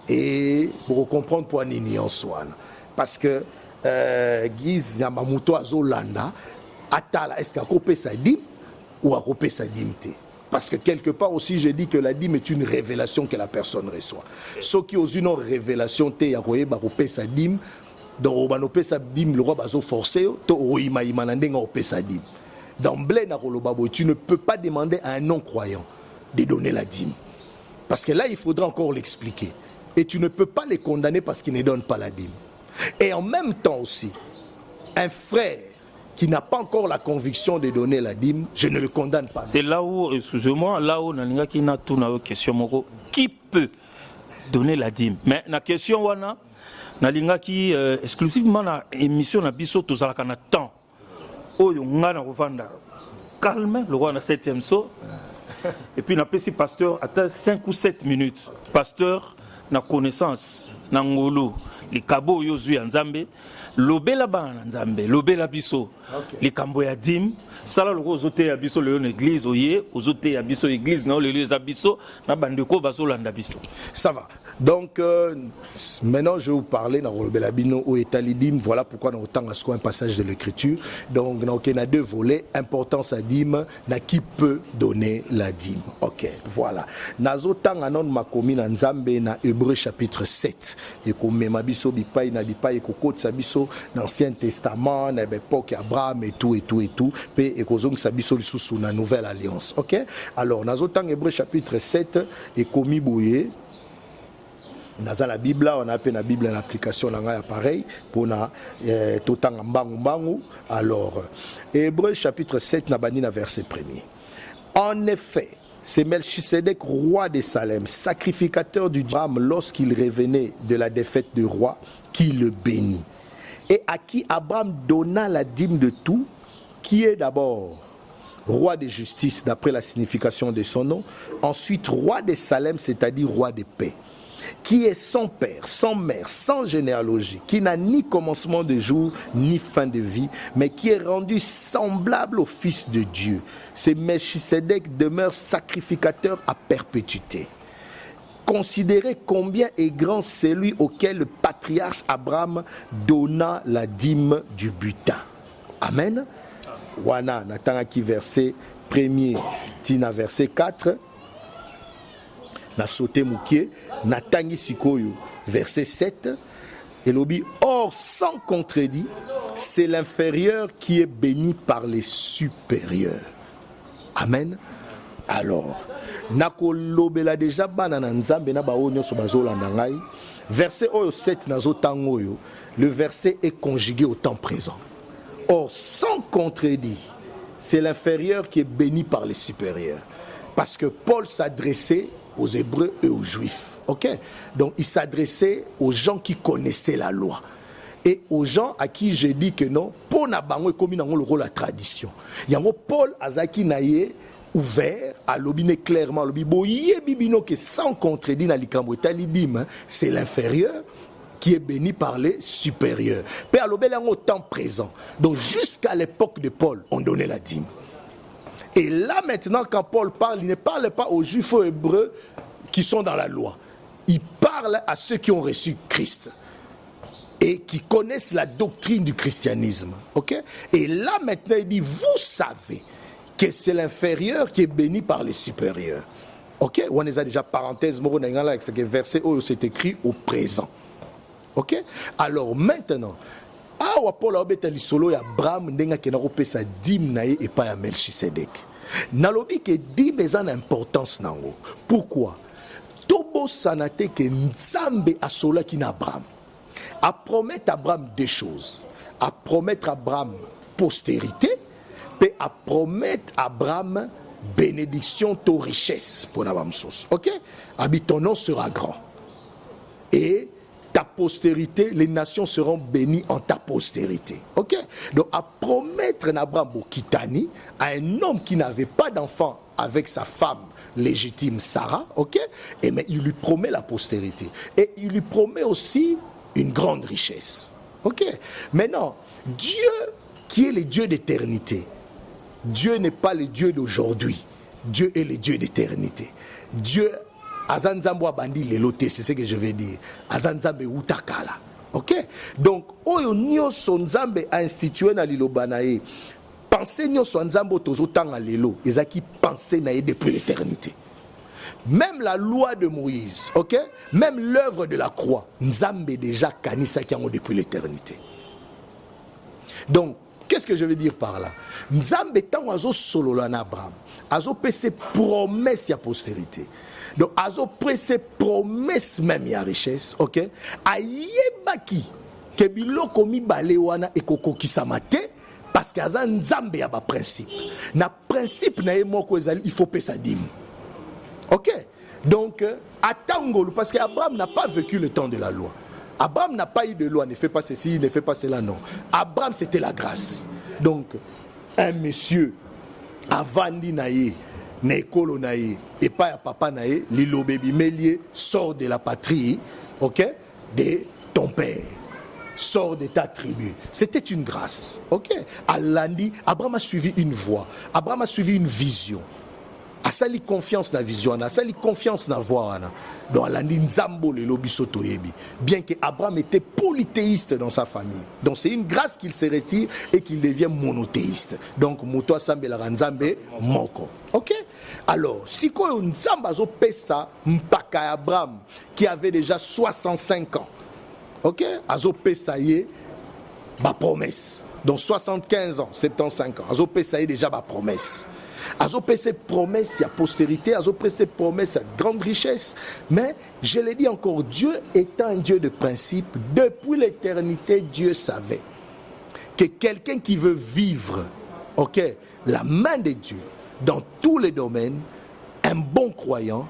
Et pour comprendre pour nini en soi, parce que Giz Yamamoto Azolanda, Atala, est-ce qu'à couper sa dîme ou à couper sa dîmeté? Parce que quelque part aussi, je dis que la dîme est une révélation que la personne reçoit. Ceux qui ont une révélation, te à couper sa dîme, donc on va sa dîme, le roi va forcer, sa dîme. D'emblée, tu ne peux pas demander à un non-croyant de donner la dîme. Parce que là, il faudra encore l'expliquer. Et tu ne peux pas les condamner parce qu'ils ne donnent pas la dîme. Et en même temps aussi, un frère qui n'a pas encore la conviction de donner la dîme, je ne le condamne pas. C'est là où, excusez-moi, là où Nalinga qui n'a tout une question, qui peut donner la dîme? Mais la question, wana, Nalinga qui exclusivement la émission na biso tozalaka na temps. Oyo ngana rovanda calme, le roi na 7e saut. Et puis na pesi pasteur attend 5 ou 7 minutes. Pasteur na connaissance na ngolo, les kabo yozu ya Nzambe. Lobela bana Nzambe, lobela biso, les kambo ya dim, sala loko ozote ya biso le église oye, ozote ya biso église na le lieu za biso, na bandeko baso landa biso. Ça va. Donc maintenant je vais vous parler dans lobela bino ou etalidim, voilà pourquoi nous autant à ce un passage de l'écriture. Donc on a deux volets, importance à dîme, na qui peut donner la dîme. OK, voilà. Nazo tang anon makomi na Nzambe na Hébreux chapitre 7 et comme mema biso bipai na bipai kokot sa biso l'Ancien Testament, l'époque Abraham et tout, et kozong sabiso sous la Nouvelle Alliance. Ok? Alors, dans autant Hébreux chapitre 7, et commis bouillé, dans la Bible, on a appelé la Bible en application, on a pareil, pour na tout temps mbangu. Alors, Hébreux chapitre 7, na verset 1er. En effet, c'est Melchisedec, roi de Salem, sacrificateur du Abraham lorsqu'il revenait de la défaite du roi, qui le bénit. Et à qui Abraham donna la dîme de tout, qui est d'abord roi de justice d'après la signification de son nom, ensuite roi de Salem, c'est-à-dire roi de paix, qui est sans père, sans mère, sans généalogie, qui n'a ni commencement de jour, ni fin de vie, mais qui est rendu semblable au Fils de Dieu. C'est Melchisedec demeure sacrificateur à perpétuité. Considérez combien est grand celui auquel le patriarche Abraham donna la dîme du butin. Amen. Wana, natangaki verset 1er, tina verset 4. Na sauté moukié, natangi sikoyo, verset 7. Et l'obi, or sans contredit, c'est l'inférieur qui est béni par les supérieurs. Amen. Alors, nakolobela déjà banana nzambe na bao nyoso bazolanda ngai. Verset oyo 7 nazo tangoyo, le verset est conjugué au temps présent. Or sans contredit, c'est l'inférieur qui est béni par les supérieurs. Parce que Paul s'adressait aux Hébreux et aux Juifs. OK? Donc il s'adressait aux gens qui connaissaient la loi. Et aux gens à qui j'ai dit que non, pour na bango comme dans le rôle la tradition. Yango Paul azaki naye ouvert à l'obine clairement l'obi boye bibino que sans contredit na likambo talidim, c'est l'inférieur qui est béni par les supérieurs. Père l'obel en au temps présent. Donc jusqu'à l'époque de Paul, on donnait la dîme. Et là maintenant quand Paul parle, il ne parle pas aux Juifs ou aux Hébreux qui sont dans la loi. Il parle à ceux qui ont reçu Christ et qui connaissent la doctrine du christianisme. OK? Et là maintenant il dit, vous savez que c'est l'inférieur qui est béni par les supérieurs. Ok? On a déjà parenthèse, avec ce verset où c'est écrit au présent. Ok? Alors maintenant, Paul a dit solo ya Abraham ndenga ke na kopesa dîme na ye et pas ya Melchisedec. Nalobi ke dîme ezana importance nango. Pourquoi? Tobo sanate ke Nzambe asola ki na Abraham. A promettre à Abraham deux choses. À promettre à Abraham postérité, et à promettre à Abraham bénédiction, ton richesse pour Abraham. Ok? Ton nom sera grand. Et ta postérité, les nations seront bénies en ta postérité. Ok? Donc à promettre à Abraham Kitani, à un homme qui n'avait pas d'enfant avec sa femme légitime Sarah, ok? Et mais il lui promet la postérité. Et il lui promet aussi une grande richesse. Ok? Maintenant, Dieu qui est le Dieu d'éternité, Dieu n'est pas le Dieu d'aujourd'hui. Dieu est le Dieu d'éternité. Dieu Azanzambo abandi lelote, c'est ce que je veux dire. Azanzambe utakala. Ok? Donc, oyo nyonso nzambe a institué na liloba na ye. Pensez nyonso nzambo tozo tanga lelo, ezaki pensé na ye depuis l'éternité. Même la loi de Moïse, ok? Même l'œuvre de la croix, nzambe déjà kanisa kiango depuis l'éternité. Donc, qu'est-ce que je veux dire par là? Nzambe tango azo solola na Abraham, azo pese promesse ya postérité. Donc, azo pese promesse même ya richesse, ok? Ayebaki ke biloko mibale wana ekokokisama te parce que aza nzambe ya ba principe. Na principe na ye moko ezali il faut pesa dîme. Ok? Donc, attangolo, parce qu'Abraham n'a pas vécu le temps de la loi. Abraham n'a pas eu de loi, ne fait pas ceci, ne fait pas cela, non. Abraham, c'était la grâce. Donc, un monsieur, avant d'inaïe, Nekolo naïe, et pas à papa naïe, Lilo baby Mélier sort de la patrie, ok, de ton père, sort de ta tribu. C'était une grâce, ok. Alandi, Abraham a suivi une voie, Abraham a suivi une vision. Asali confiance na vision, asali confiance na voix. Donc alandi nzambo le lobi soto yebi. Bien que Abraham était polythéiste dans sa famille. Donc c'est une grâce qu'il se retire et qu'il devient monothéiste. Donc muto asambe la nzambe moko. OK? Alors, si ko nzamba zo pesa mpaka Abraham qui avait déjà 65 ans. OK? Azo pesa ye ba promesse. Donc 75 ans, 75 ans. Azo pesa ye déjà ba promesse. Azo pese promesse à postérité, azo pese promesse à grande richesse. Mais je l'ai dit encore, Dieu étant un Dieu de principe, depuis l'éternité, Dieu savait que quelqu'un qui veut vivre, ok, la main de Dieu dans tous les domaines, un bon croyant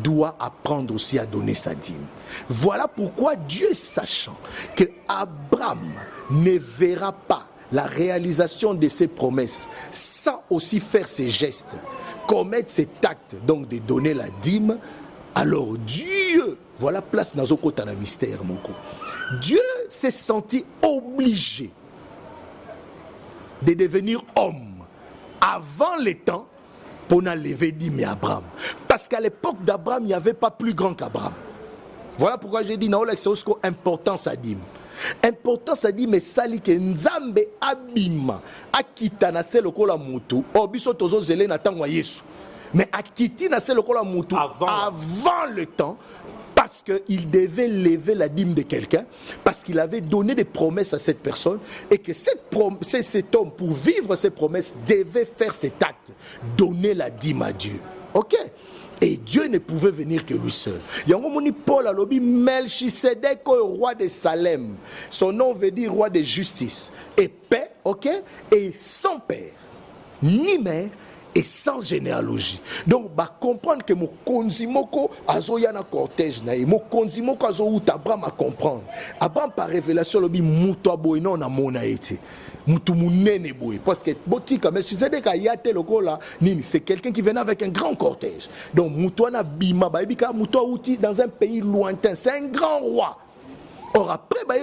doit apprendre aussi à donner sa dîme. Voilà pourquoi Dieu, sachant que Abraham ne verra pas la réalisation de ses promesses, sans aussi faire ses gestes, commettre cet acte, donc de donner la dîme, alors Dieu, voilà place dans un mystère, moko. Dieu s'est senti obligé de devenir homme avant les temps pour n'enlever dîme à Abraham. Parce qu'à l'époque d'Abraham, il n'y avait pas plus grand qu'Abraham. Voilà pourquoi j'ai dit, c'est importance à dîme. Important ça dit mais sali ke nzambe abima akita na se lokola mutu obiso tozo zele na tangwa Yesu mais akiti na se lokola mutu avant le temps parce qu'il devait lever la dîme de quelqu'un parce qu'il avait donné des promesses à cette personne et que cet homme pour vivre ses promesses devait faire cet acte, donner la dîme à Dieu. OK? Et Dieu ne pouvait venir que lui seul. Yangomoni Paul a lobi Melchisedec, roi de Salem. Son nom veut dire roi de justice. Et paix, ok? Et sans père, ni mère, et sans généalogie. Donc, bah comprendre que mon konzimoko azo yana cortège naï, mon konzimoko azo ou Abraham à comprendre. Abraham par révélation lobi muto aboy non na mona été. Parce que c'est quelqu'un qui venait avec un grand cortège. Donc Moutouana Bima dans un pays lointain, c'est un grand roi. Or après mais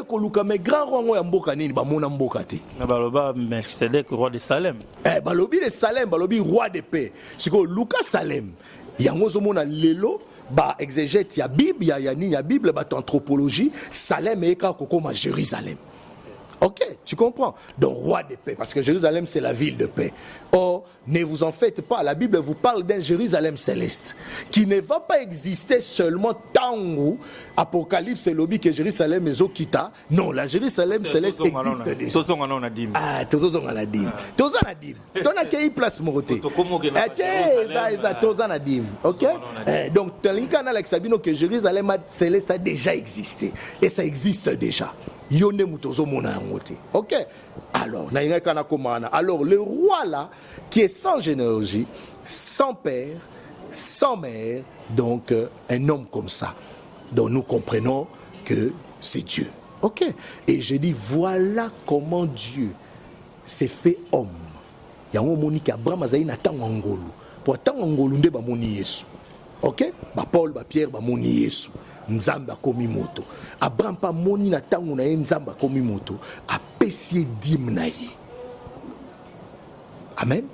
grand roi mboka nini ba mona mboka te. Baloba Melchisedec roi de Salem. Balobi de Salem, balobi roi de paix. C'est que Lucas Salem, yango zo mona lelo ba exégète ya Bible, ya Bible ba anthropologie, Salem et ka kokoma Jérusalem. Ok, tu comprends? Donc, roi de paix, parce que Jérusalem, c'est la ville de paix. Or, ne vous en faites pas, la Bible vous parle d'un Jérusalem céleste, qui ne va pas exister seulement tant où Apocalypse et l'obi que Jérusalem est Okita. Non, la Jérusalem céleste existe déjà. Ah, Tozon a dit. Tozon a dit. Ton a quelle place, Moroté? Tozon a dit. Ok? Donc, Talinka n'a l'exabino que Jérusalem céleste a déjà existé. Et ça existe déjà. Ok. Alors, le roi là, qui est sans généalogie, sans père, sans mère, donc un homme comme ça. Donc nous comprenons que c'est Dieu. Ok. Et je dis, voilà comment Dieu s'est fait homme. Il y a un moment qui Abraham a dit Ngolu. Pour attendre Ngolu, nde ba moni Yesu. Ok. Ba Paul, ba Pierre, ba moni Yesu. Nzamba komi moto. Abraham pa moni na tango na nzamba komi moto. Apesi dim na ye. Amen.